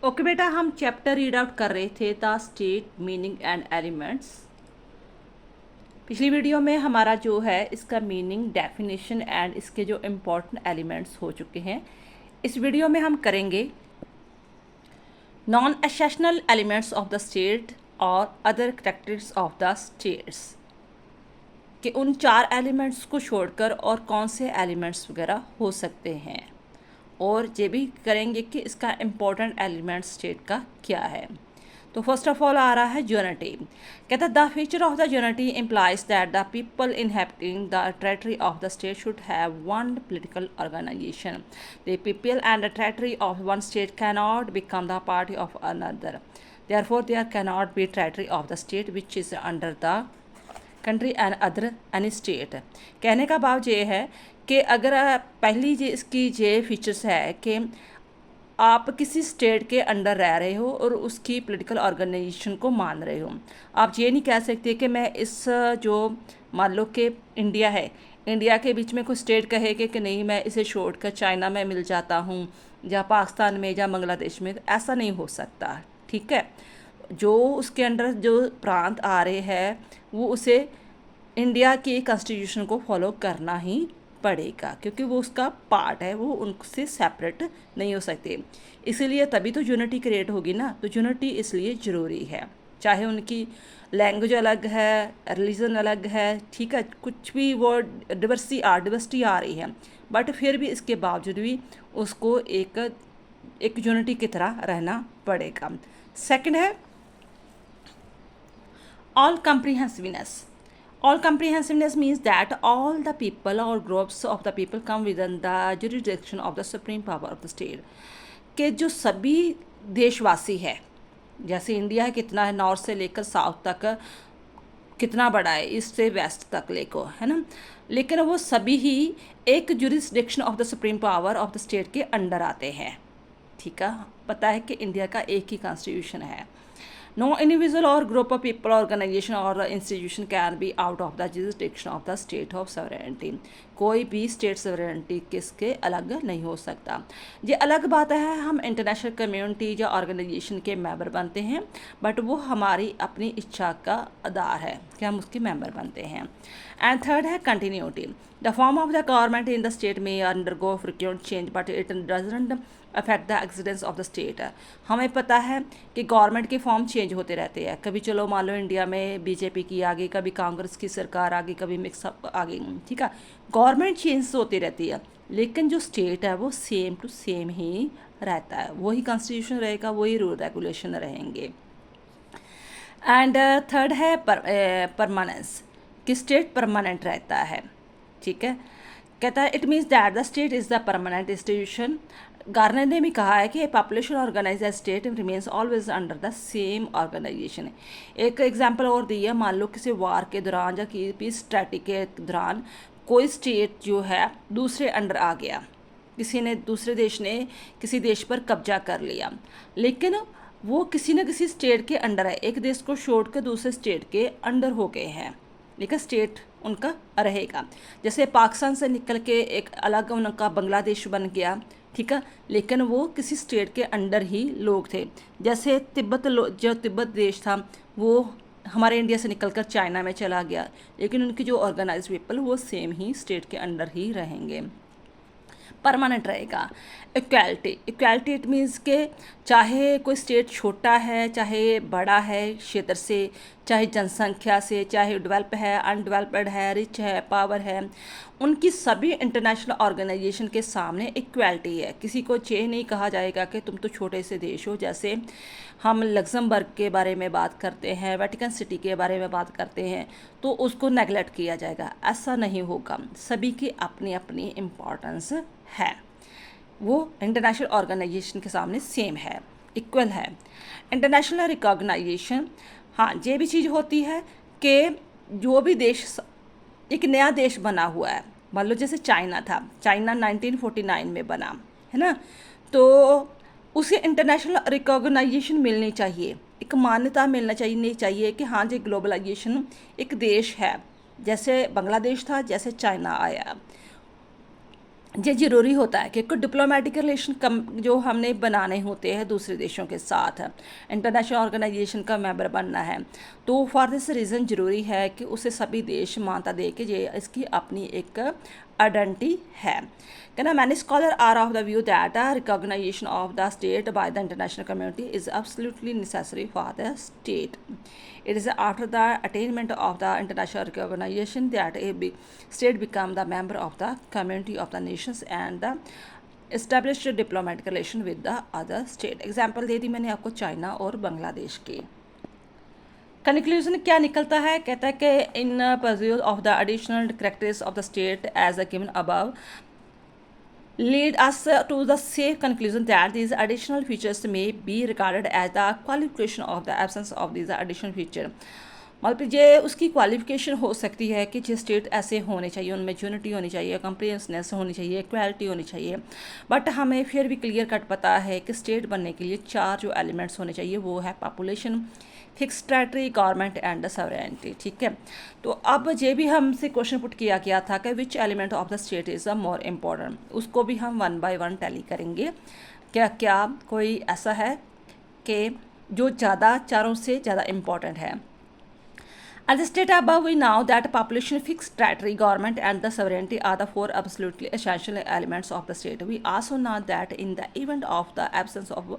Okay बेटा, हम chapter read out कर रहे थे the state meaning and elements. पिछली वीडियो में हमारा जो है इसका मीनिंग, डेफिनेशन एंड इसके जो इम्पोर्टेंट एलिमेंट्स हो चुके हैं। इस वीडियो में हम करेंगे non essential elements of the state और other characters of the states, कि उन चार एलिमेंट्स को छोड़कर और कौन से एलिमेंट्स वगैरह हो सकते हैं, और ये भी करेंगे कि इसका इम्पोर्टेंट एलिमेंट स्टेट का क्या है। तो फर्स्ट ऑफ ऑल आ रहा है यूनिटी। कहता है the feature of the unity implies that the people inhabiting the territory of the state should have one political organisation. The people and the territory of one state cannot become the party of another, therefore there cannot be territory of the state which is under the country and other any state. कहने का भाव ये है कि अगर पहली जो इसकी ये फीचर्स है कि आप किसी स्टेट के अंडर रह रहे हो और उसकी पॉलिटिकल ऑर्गेनाइजेशन को मान रहे हो, आप ये नहीं कह सकते कि मैं इस जो मान लो कि इंडिया है, इंडिया के बीच में कोई स्टेट कहेगा कि नहीं मैं इसे छोड़कर चाइना में मिल जाता हूँ या पाकिस्तान में या बांग्लादेश में, ऐसा नहीं हो सकता। ठीक है, जो उसके अंडर जो प्रांत आ रहे हैं वो उसे इंडिया की कॉन्स्टिट्यूशन को फॉलो करना ही पड़ेगा, क्योंकि वो उसका पार्ट है, वो उनसे सेपरेट नहीं हो सकते। इसीलिए तभी तो यूनिटी क्रिएट होगी ना। तो यूनिटी इसलिए ज़रूरी है, चाहे उनकी लैंग्वेज अलग है, रिलीजन अलग है, ठीक है, कुछ भी वो डिवर्सिटी आ रही है, बट फिर भी इसके बावजूद भी उसको एक यूनिटी की तरह रहना पड़ेगा। सेकंड है all comprehensiveness. All comprehensiveness means that all the people or groups of the people come within the jurisdiction of the supreme power of the state. कि जो सभी देशवासी है, जैसे इंडिया है कितना है, नॉर्थ से लेकर साउथ तक कितना बड़ा है, ईस्ट से वेस्ट तक लेको है ना, लेकिन वो सभी ही एक jurisdiction of the supreme power of the state के अंडर आते हैं। ठीक है, पता है कि इंडिया का एक ही कॉन्स्टिट्यूशन है। No individual or group of people, organization or institution can be out of the jurisdiction of the state of sovereignty. कोई भी स्टेट सॉवरेनिटी किसके अलग नहीं हो सकता। ये अलग बात है, हम इंटरनेशनल कम्युनिटी या ऑर्गेनाइजेशन के मेंबर बनते हैं, बट वो हमारी अपनी इच्छा का आधार है कि हम उसके मेंबर बनते हैं। एंड थर्ड है continuity. The form of the government in the state में undergo frequent change but it doesn't affect the existence of the state. हमें पता है कि गवर्नमेंट के फॉर्म चेंज होते रहते हैं, कभी चलो मान लो इंडिया में बीजेपी की आ गई, कभी कांग्रेस की सरकार आ गई, कभी मिक्सअप आ गई, ठीक है, गवर्नमेंट चेंज होती रहती है, लेकिन जो स्टेट है वो सेम टू सेम ही रहता है, वही कॉन्स्टिट्यूशन रहेगा, वही रूल रेगुलेशन रहेंगे। एंड थर्ड है परमानेंस, कि स्टेट परमानेंट रहता है। ठीक है, कहता है it means that the state is the permanent institution. Garner ने भी कहा है कि population organise state remains always under the same organisation. एक एग्जांपल और दी है, मान लो किसी वार के दौरान या किसी पीस स्ट्रैटेजी के दौरान कोई स्टेट जो है दूसरे अंडर आ गया, किसी ने दूसरे देश ने किसी देश पर कब्जा कर लिया, लेकिन वो किसी न किसी स्टेट के अंडर है, एक देश को छोड़कर दूसरे स्टेट के अंडर हो गए हैं, लेकिन स्टेट उनका रहेगा। जैसे पाकिस्तान से निकल के एक अलग उनका बांग्लादेश बन गया, ठीक है, लेकिन वो किसी स्टेट के अंडर ही लोग थे। जैसे जो तिब्बत देश था वो हमारे इंडिया से निकलकर चाइना में चला गया, लेकिन उनकी जो ऑर्गेनाइज पीपल वो सेम ही स्टेट के अंडर ही रहेंगे, परमानेंट रहेगा। इक्वालिटी, इक्वालिटी इट मीन्स के चाहे कोई स्टेट छोटा है चाहे बड़ा है क्षेत्र से, चाहे जनसंख्या से, चाहे डेवलप है अनडेवलप्ड है, रिच है पावर है, उनकी सभी इंटरनेशनल ऑर्गेनाइजेशन के सामने इक्वालिटी है। किसी को ये नहीं कहा जाएगा कि तुम तो छोटे से देश हो, जैसे हम लग्जमबर्ग के बारे में बात करते हैं, वेटिकन सिटी के बारे में बात करते हैं, तो उसको नेगलेक्ट किया जाएगा, ऐसा नहीं होगा। सभी की अपनी अपनी इम्पॉर्टेंस है, वो इंटरनेशनल ऑर्गेनाइजेशन के सामने सेम है, इक्वल है। इंटरनेशनल रिकॉग्नाइजेशन, हाँ ये भी चीज़ होती है कि जो भी देश एक नया देश बना हुआ है, मान लो जैसे चाइना था, चाइना 1949 में बना है ना, तो उसे इंटरनेशनल रिकॉग्नाइजेशन मिलनी चाहिए, एक मान्यता मिलना चाहिए कि हाँ जी ग्लोबलाइजेशन एक देश है, जैसे बांग्लादेश था, जैसे चाइना आया। ये ज़रूरी होता है कि कुछ डिप्लोमेटिक रिलेशन कम जो हमने बनाने होते हैं दूसरे देशों के साथ, इंटरनेशनल ऑर्गेनाइजेशन का मेंबर बनना है, तो फॉर दिस रीज़न ज़रूरी है कि उसे सभी देश मानता दे कि ये इसकी अपनी एक आइडेंटिटी है। कहना many scholar are of the view that recognisation of the state by the international community is absolutely necessary for the state. It is after the attainment of the international recognition that a state become the member of the community of the nations and the established diplomatic relation with the other state. Example दे दी मैंने आपको China और बांग्लादेश की। Conclusion क्या निकलता है? कहता है कि in pursuit of the additional characteristics of the state as given above lead us to the safe conclusion that these additional features may be regarded as the qualification of the absence of these additional feature. मतलब ये उसकी qualification हो सकती है कि जो state ऐसे होने चाहिए, उनमें यूनिटी होनी चाहिए, कंप्रिहेंसिवनेस होनी चाहिए, इक्वालिटी होनी चाहिए, बट हमें फिर भी क्लियर कट पता है कि स्टेट बनने के लिए 4 जो एलिमेंट्स होने चाहिए वो है population, fix territory, government and sovereignty. ठीक है, तो अब ये भी हमसे क्वेश्चन पुट किया गया था कि which element of the state is a more important, उसको भी हम 1 बाय 1 टैली करेंगे। क्या क्या कोई ऐसा है कि जो ज़्यादा चारों से ज़्यादा इम्पॉर्टेंट है? As stated above, we know that population, fixed territory, government, and the sovereignty are the 4 absolutely essential elements of the state. We also know that in the event of the absence of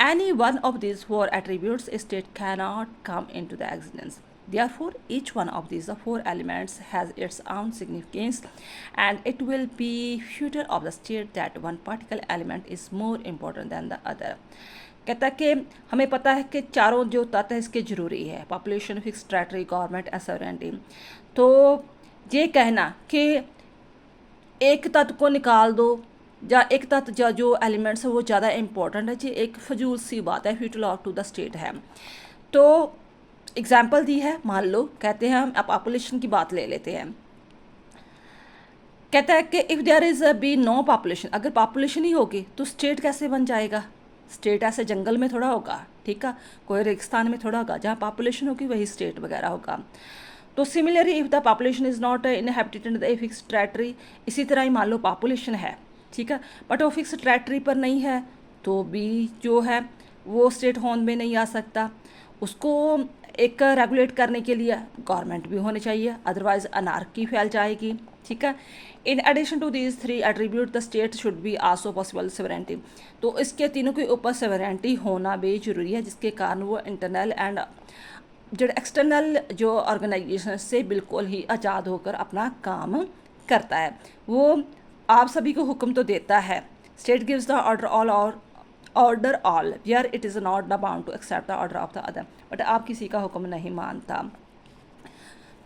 any one of these 4 attributes, a state cannot come into the existence. Therefore, each one of these 4 elements has its own significance, and it will be future of the state that one particular element is more important than the other. कहता है कि हमें पता है कि चारों जो तत्व है इसके ज़रूरी है, population, fix territory, government and sovereignty. तो ये कहना कि एक तत्व को निकाल दो या एक तत्व जो एलिमेंट्स है वो ज़्यादा इंपॉर्टेंट है, जी एक फजूल सी बात है, foetal of to the state है। तो एग्जाम्पल दी है, मान लो कहते हैं हम पॉपुलेशन की बात ले लेते हैं। कहता है कि if there is be no population, अगर पॉपुलेशन ही होगी तो स्टेट कैसे बन जाएगा? स्टेट ऐसे जंगल में थोड़ा होगा, ठीक है, कोई रेगिस्तान में थोड़ा होगा, जहाँ पॉपुलेशन होगी वही स्टेट वगैरह होगा। तो similarly if the population is not inhabited in the fix territory, इसी तरह ही मान लो पॉपुलेशन है, ठीक है, बट वो फिक्स टेरिटरी पर नहीं है, तो भी जो है वो स्टेट होंद में नहीं आ सकता। उसको एक रेगुलेट करने के लिए गवर्नमेंट भी होनी चाहिए, अदरवाइज अनार्की फैल जाएगी। ठीक है, in addition to these 3 attribute the state should be also possible sovereignty, तो इसके तीनों के ऊपर सॉवरेनिटी होना भी जरूरी है, जिसके कारण वो इंटरनल एंड जो एक्सटर्नल जो ऑर्गेनाइजेशन से बिल्कुल ही आज़ाद होकर अपना काम करता है। वो आप सभी को हुक्म तो देता है, state gives the order all where it is not the bound to accept the order of the other, but आप किसी का हुक्म नहीं मानता।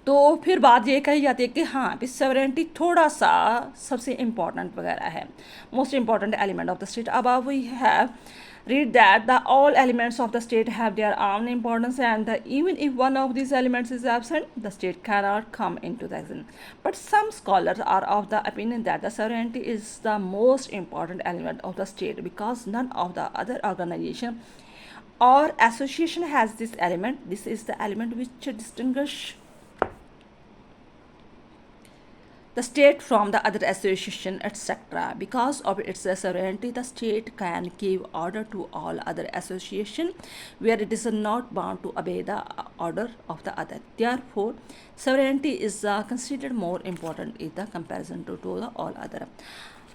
तो फिर बात ये कही जाती है कि हाँ भी सॉवरेनिटी थोड़ा सा सबसे इम्पॉर्टेंट वगैरह है, most important element of the state. अब we have read that the all elements of the state have their own importance, and even if one of these elements is absent, the state cannot come into the existence. But some scholars are of the opinion that the sovereignty is the most important element of the state because none of the other organization or association has this element. This is the element which distinguish the state from the other association, etc. Because of its sovereignty, the state can give order to all other association where it is not bound to obey the order of the other. Therefore, sovereignty is considered more important in the comparison to the all other.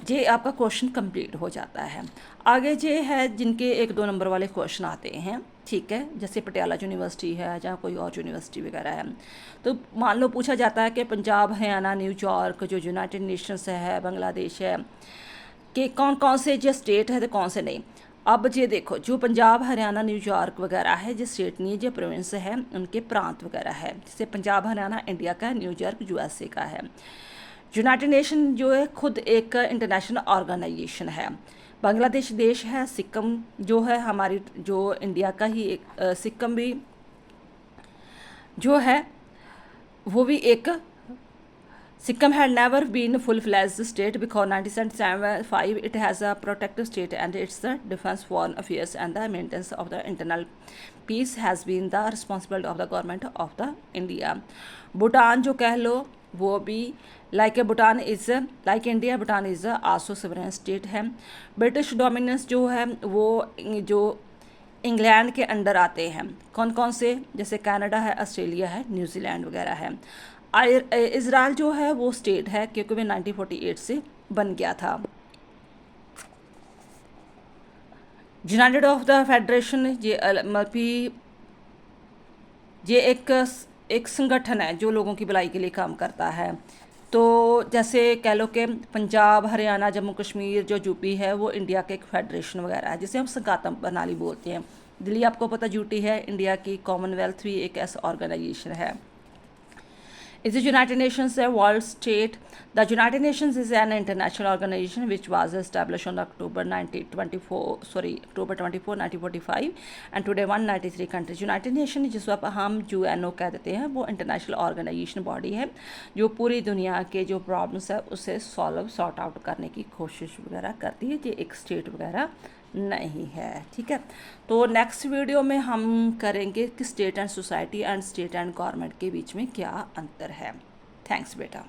ये आपका question complete हो जाता है। आगे ये है जिनके 1-2 number वाले क्वेश्चन आते हैं, ठीक है, जैसे पटियाला यूनिवर्सिटी है या कोई और यूनिवर्सिटी वगैरह है। तो मान लो पूछा जाता है कि पंजाब, हरियाणा, न्यूयॉर्क जो यूनाइटेड नेशंस है, बांग्लादेश है, कि कौन कौन से जो स्टेट है तो कौन से नहीं। अब ये देखो, जो पंजाब, हरियाणा, न्यूयॉर्क वगैरह है, जो स्टेट नहीं, जो प्रोविंस है, उनके प्रांत वगैरह है। जैसे पंजाब हरियाणा इंडिया का है, न्यूयॉर्क USA का है। यूनाइटेड नेशन जो है खुद एक इंटरनेशनल ऑर्गेनाइजेशन है। बांग्लादेश देश है, सिक्किम जो है हमारी जो इंडिया का ही एक सिक्किम भी जो है वो भी एक Sikkim had never been a full-fledged state because 1975 it has a protective state and its the defense, foreign affairs and the maintenance of the internal peace has been the responsibility of the government of the India. Bhutan जो कह लो वो भी like Bhutan is like India, Bhutan is आसो सवरेन state है। British dominance जो है वो जो इंग्लैंड के अंडर आते हैं, कौन कौन से, जैसे कनाडा है, ऑस्ट्रेलिया है, न्यूजीलैंड वगैरह है। इज़राइल जो है वो स्टेट है क्योंकि वह 1948 से बन गया था। यूनाइटेड ऑफ द फेडरेशन ये एक संगठन है जो लोगों की भलाई के लिए काम करता है। तो जैसे कह लो कि पंजाब, हरियाणा, जम्मू कश्मीर जो यूपी है वो इंडिया के एक फेडरेशन वगैरह है जिसे हम संघातम प्रणाली बोलते हैं। दिल्ली आपको पता यूटी है इंडिया की, कॉमनवेल्थ भी एक ऐसा ऑर्गेनाइजेशन है। Is the United Nations a world state? The United Nations is an international organization which was established on October 24, 1945 and today 193 countries. United Nations जिसको हम UNO कह देते हैं, वो इंटरनेशनल ऑर्गेनाइजेशन बॉडी है जो पूरी दुनिया के जो प्रॉब्लम्स है उसे सॉर्ट आउट करने की कोशिश वगैरह करती है। ये एक स्टेट वगैरह नहीं है, ठीक है। तो नेक्स्ट वीडियो में हम करेंगे कि state and society and state and government के बीच में क्या अंतर है। थैंक्स बेटा।